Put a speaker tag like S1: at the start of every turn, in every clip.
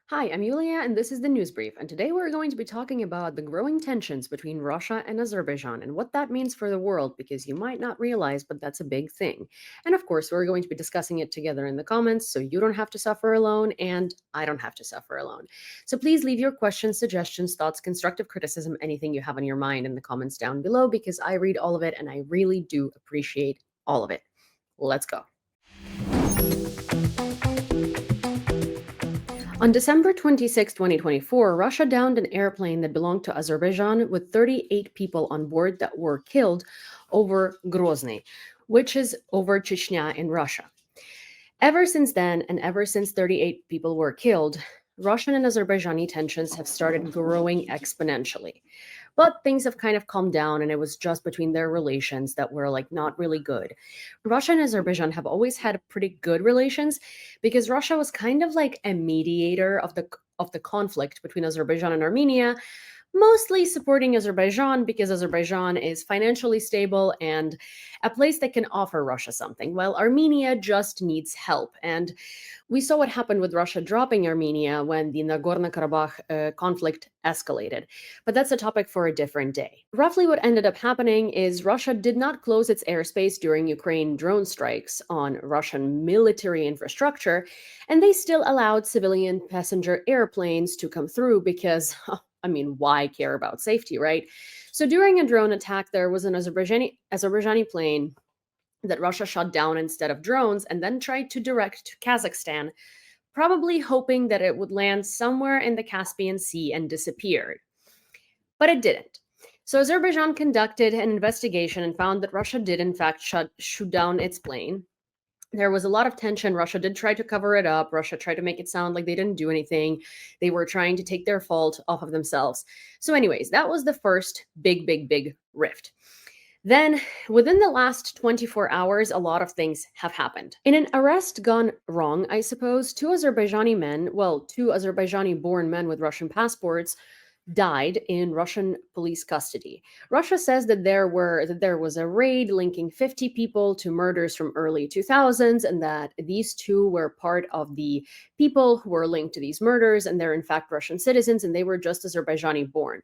S1: Hi, I'm Yulia, and this is the News Brief. And today we're going to be talking about the growing tensions between Russia and Azerbaijan and what that means for the world, because you might not realize, but that's a big thing. And of course, we're going to be discussing it together in the comments, so you don't have to suffer alone, and I don't have to suffer alone. So please leave your questions, suggestions, thoughts, constructive criticism, anything you have on your mind in the comments down below, because I read all of it and I really do appreciate all of it. Let's go. On December 26, 2024, Russia downed an airplane that belonged to Azerbaijan with 38 people on board that were killed over Grozny, which is over Chechnya in Russia. Ever since then, and ever since 38 people were killed, Russian and Azerbaijani tensions have started growing exponentially. But things have kind of calmed down, and it was just between their relations that were like not really good. Russia and Azerbaijan have always had pretty good relations because Russia was kind of like a mediator of the conflict between Azerbaijan and Armenia, mostly supporting Azerbaijan because Azerbaijan is financially stable and a place that can offer Russia something, while Armenia just needs help. And we saw what happened with Russia dropping Armenia when the Nagorno-Karabakh conflict escalated. But that's a topic for a different day. Roughly what ended up happening is Russia did not close its airspace during Ukraine drone strikes on Russian military infrastructure, and they still allowed civilian passenger airplanes to come through because I mean, why care about safety, right? So during a drone attack, there was an Azerbaijani plane that Russia shot down instead of drones and then tried to direct to Kazakhstan, probably hoping that it would land somewhere in the Caspian Sea and disappeared. But it didn't. So Azerbaijan conducted an investigation and found that Russia did, in fact, shoot down its plane. There was a lot of tension. Russia did try to cover it up. Russia tried to make it sound like they didn't do anything. They were trying to take their fault off of themselves. So, anyways, that was the first big rift. Then, within the last 24 hours, a lot of things have happened. In an arrest gone wrong, I suppose, two Azerbaijani born men with Russian passports died in Russian police custody. Russia says that there was a raid linking 50 people to murders from early 2000s and that these two were part of the people who were linked to these murders, and they're in fact Russian citizens and they were just Azerbaijani born.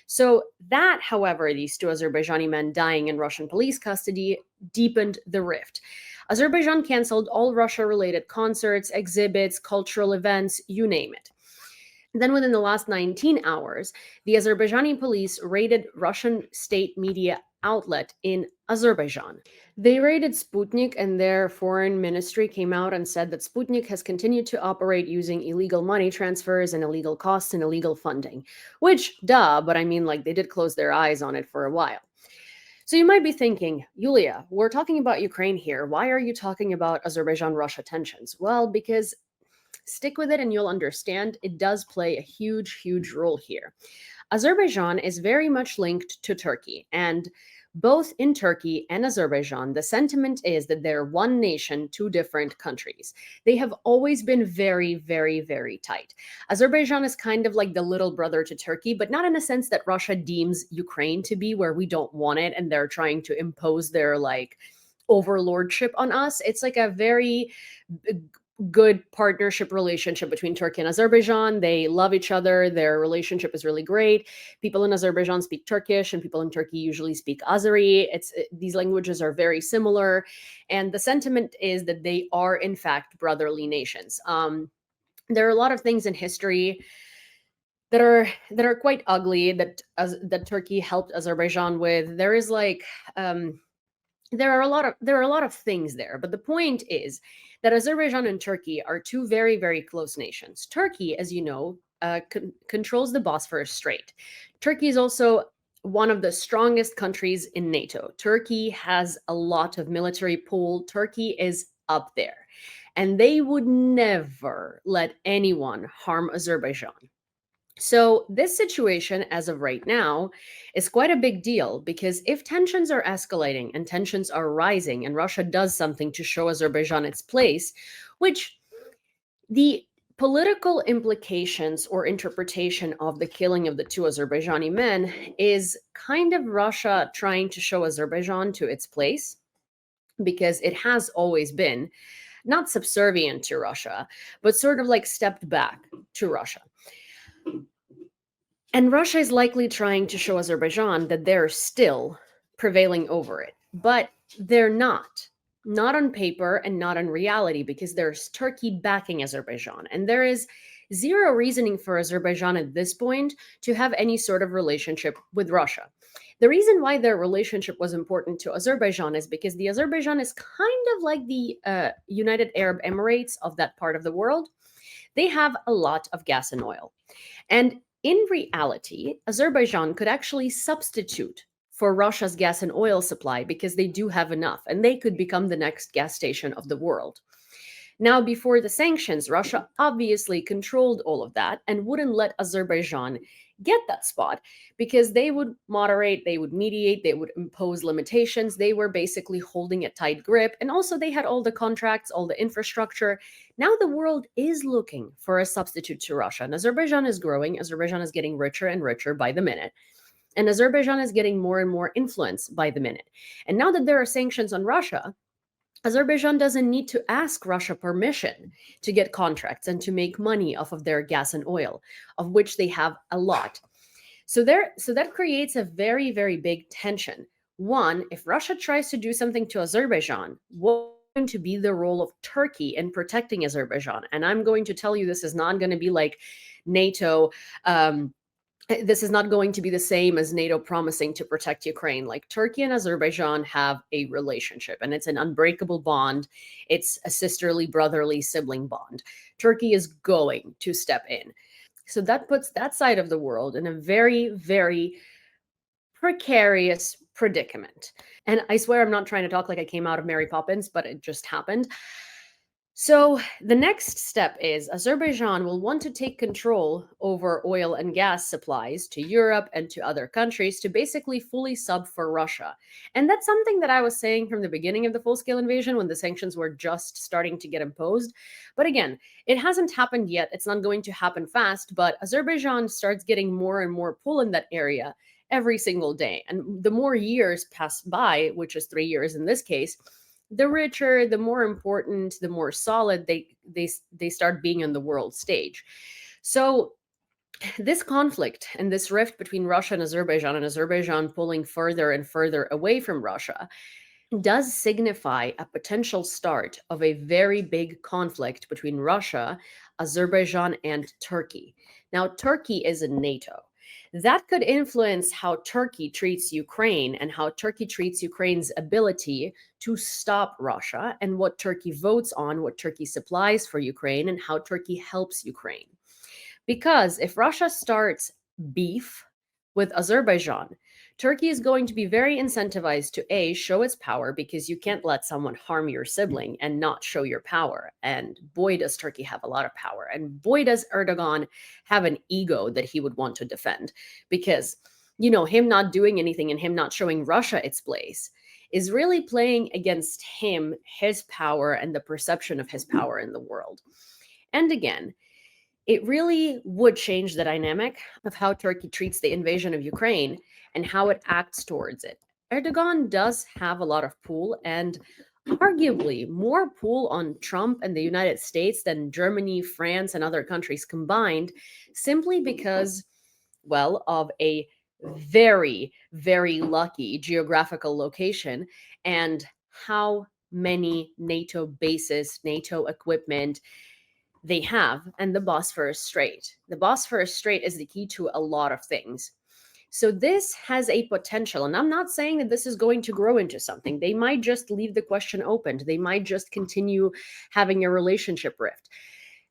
S1: So that, however, these two Azerbaijani men dying in Russian police custody deepened the rift. Azerbaijan canceled all Russia-related concerts, exhibits, cultural events, you name it. Then, within the last 19 hours, the Azerbaijani police raided Russian state media outlet in Azerbaijan. They raided Sputnik, and their foreign ministry came out and said that Sputnik has continued to operate using illegal money transfers and illegal costs and illegal funding. Which, duh, but I mean, like, they did close their eyes on it for a while. So you might be thinking, Yulia, we're talking about Ukraine here. Why are you talking about Azerbaijan Russia tensions? Well, because stick with it and you'll understand it does play a huge role here. Azerbaijan is very much linked to Turkey, and both in Turkey and Azerbaijan, the sentiment is that they're one nation, two different countries. They have always been very tight. Azerbaijan is kind of like the little brother to Turkey, but not in a sense that Russia deems Ukraine to be, where we don't want it and they're trying to impose their like overlordship on us. It's like a very good partnership relationship between Turkey and Azerbaijan. They love each other. Their relationship is really great. People in Azerbaijan speak Turkish, and people in Turkey usually speak Azeri. These languages are very similar, and the sentiment is that they are in fact brotherly nations. There are a lot of things in history that are quite ugly that Turkey helped Azerbaijan with. There are a lot of things there, but the point is that Azerbaijan and Turkey are two very close nations. Turkey, as you know, controls the Bosphorus Strait. Turkey is also one of the strongest countries in NATO. Turkey has a lot of military pull. Turkey is up there, and they would never let anyone harm Azerbaijan. So, this situation, as of right now, is quite a big deal because if tensions are escalating and tensions are rising, and Russia does something to show Azerbaijan its place, which the political implications or interpretation of the killing of the two Azerbaijani men is kind of Russia trying to show Azerbaijan to its place, because it has always been not subservient to Russia, but sort of like stepped back to Russia. And Russia is likely trying to show Azerbaijan that they're still prevailing over it. But they're not. Not on paper and not in reality, because there's Turkey backing Azerbaijan. And there is zero reasoning for Azerbaijan at this point to have any sort of relationship with Russia. The reason why their relationship was important to Azerbaijan is because the Azerbaijan is kind of like the United Arab Emirates of that part of the world. They have a lot of gas and oil. And in reality, Azerbaijan could actually substitute for Russia's gas and oil supply because they do have enough, and they could become the next gas station of the world. Now, before the sanctions, Russia obviously controlled all of that and wouldn't let Azerbaijan get that spot because they would moderate, they would mediate, they would impose limitations. They were basically holding a tight grip. And also, they had all the contracts, all the infrastructure. Now, the world is looking for a substitute to Russia. And Azerbaijan is growing. Azerbaijan is getting richer and richer by the minute. And Azerbaijan is getting more and more influence by the minute. And now that there are sanctions on Russia, Azerbaijan doesn't need to ask Russia permission to get contracts and to make money off of their gas and oil, of which they have a lot. So that creates a very, very big tension. One, if Russia tries to do something to Azerbaijan, what's going to be the role of Turkey in protecting Azerbaijan? And I'm going to tell you, this is not going to be like NATO. This is not going to be the same as NATO promising to protect Ukraine. Like, Turkey and Azerbaijan have a relationship, and it's an unbreakable bond. It's a sisterly, brotherly, sibling bond. Turkey is going to step in. So that puts that side of the world in a very, very precarious predicament. And I swear I'm not trying to talk like I came out of Mary Poppins, but it just happened. So the next step is Azerbaijan will want to take control over oil and gas supplies to Europe and to other countries to basically fully sub for Russia. And that's something that I was saying from the beginning of the full-scale invasion when the sanctions were just starting to get imposed. But again, it hasn't happened yet. It's not going to happen fast, but Azerbaijan starts getting more and more pull in that area every single day. And the more years pass by, which is 3 years in this case, the richer, the more important, the more solid they start being on the world stage. So this conflict and this rift between Russia and Azerbaijan pulling further and further away from Russia, does signify a potential start of a very big conflict between Russia, Azerbaijan, and Turkey. Now, Turkey is in NATO. That could influence how Turkey treats Ukraine and how Turkey treats Ukraine's ability to stop Russia, and what Turkey votes on, what Turkey supplies for Ukraine, and how Turkey helps Ukraine. Because if Russia starts beef with Azerbaijan, Turkey is going to be very incentivized to A, show its power, because you can't let someone harm your sibling and not show your power. And boy, does Turkey have a lot of power. And boy, does Erdogan have an ego that he would want to defend. Because, him not doing anything and him not showing Russia its place is really playing against him, his power, and the perception of his power in the world. And again, it really would change the dynamic of how Turkey treats the invasion of Ukraine and how it acts towards it. Erdogan does have a lot of pull, and arguably more pull on Trump and the United States than Germany, France, and other countries combined, simply because, well, of a very, very lucky geographical location and how many NATO bases, NATO equipment they have, and the Bosphorus Strait. The Bosphorus Strait is the key to a lot of things. So this has a potential, and I'm not saying that this is going to grow into something. They might just leave the question open. They might just continue having a relationship rift.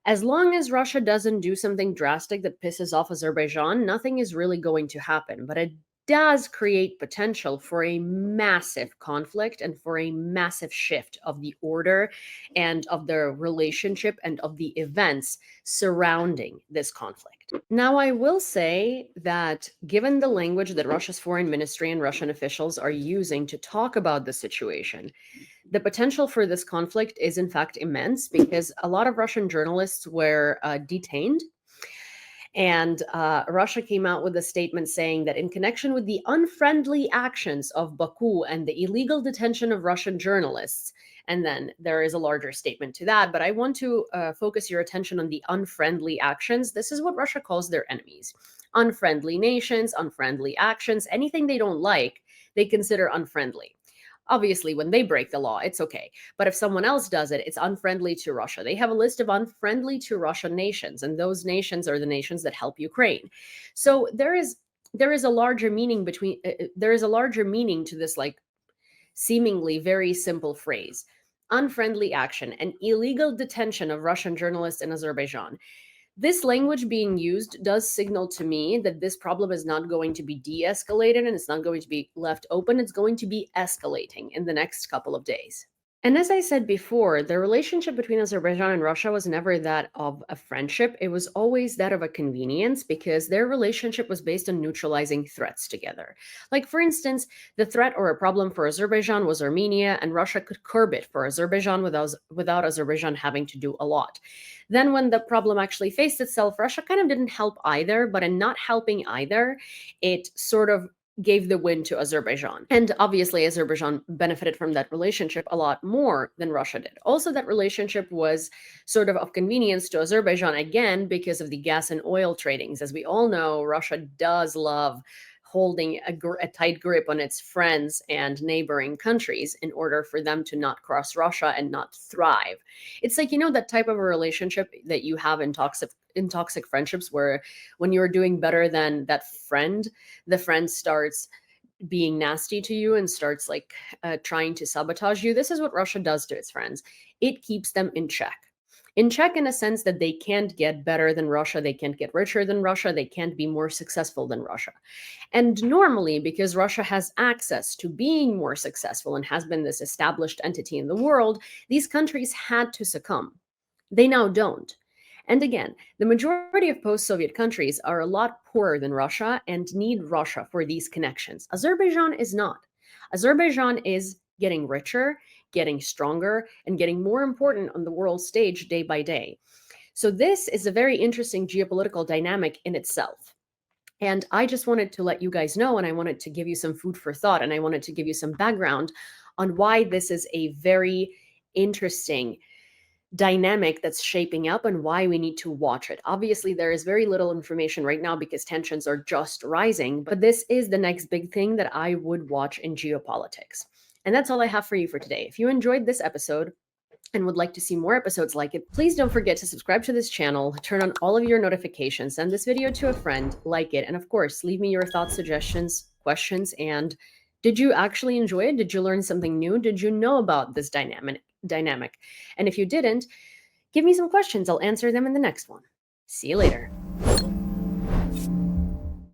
S1: As long as Russia doesn't do something drastic that pisses off Azerbaijan, nothing is really going to happen. But it does create potential for a massive conflict and for a massive shift of the order and of the relationship and of the events surrounding this conflict. Now, I will say that given the language that Russia's foreign ministry and Russian officials are using to talk about the situation, the potential for this conflict is in fact immense, because a lot of Russian journalists were detained. And Russia came out with a statement saying that in connection with the unfriendly actions of Baku and the illegal detention of Russian journalists, And then there is a larger statement to that. But I want to focus your attention on the unfriendly actions. This is what Russia calls their enemies. Unfriendly nations, unfriendly actions, anything they don't like, they consider unfriendly. Obviously, when they break the law, it's okay. But if someone else does it, it's unfriendly to Russia. They have a list of unfriendly to Russia nations, and those nations are the nations that help Ukraine. So there is a larger meaning there is a larger meaning to this, like, seemingly very simple phrase. Unfriendly action and illegal detention of Russian journalists in Azerbaijan. This language being used does signal to me that this problem is not going to be de-escalated and it's not going to be left open. It's going to be escalating in the next couple of days. And as I said before, the relationship between Azerbaijan and Russia was never that of a friendship. It was always that of a convenience because their relationship was based on neutralizing threats together. Like, for instance, the threat or a problem for Azerbaijan was Armenia, and Russia could curb it for Azerbaijan without Azerbaijan having to do a lot. Then, when the problem actually faced itself, Russia kind of didn't help either, but in not helping either, it sort of gave the win to Azerbaijan. And obviously, Azerbaijan benefited from that relationship a lot more than Russia did. Also, that relationship was sort of convenience to Azerbaijan, again, because of the gas and oil tradings. As we all know, Russia does love holding a tight grip on its friends and neighboring countries in order for them to not cross Russia and not thrive. It's like, that type of a relationship that you have in toxic friendships, where when you're doing better than that friend, the friend starts being nasty to you and starts trying to sabotage you. This is what Russia does to its friends. It keeps them in check. In check, in a sense that they can't get better than Russia, they can't get richer than Russia, they can't be more successful than Russia. And normally, because Russia has access to being more successful and has been this established entity in the world, these countries had to succumb. They now don't. And again, the majority of post-Soviet countries are a lot poorer than Russia and need Russia for these connections. Azerbaijan is not. Azerbaijan is getting richer, getting stronger, and getting more important on the world stage day by day. So this is a very interesting geopolitical dynamic in itself. And I just wanted to let you guys know, and I wanted to give you some food for thought, and I wanted to give you some background on why this is a very interesting dynamic that's shaping up and why we need to watch it. Obviously, there is very little information right now because tensions are just rising, but this is the next big thing that I would watch in geopolitics. And that's all I have for you for today. If you enjoyed this episode and would like to see more episodes like it, please don't forget to subscribe to this channel, turn on all of your notifications, send this video to a friend, like it, and of course, leave me your thoughts, suggestions, questions, and did you actually enjoy it? Did you learn something new? Did you know about this dynamic? And if you didn't, give me some questions. I'll answer them in the next one. See you later.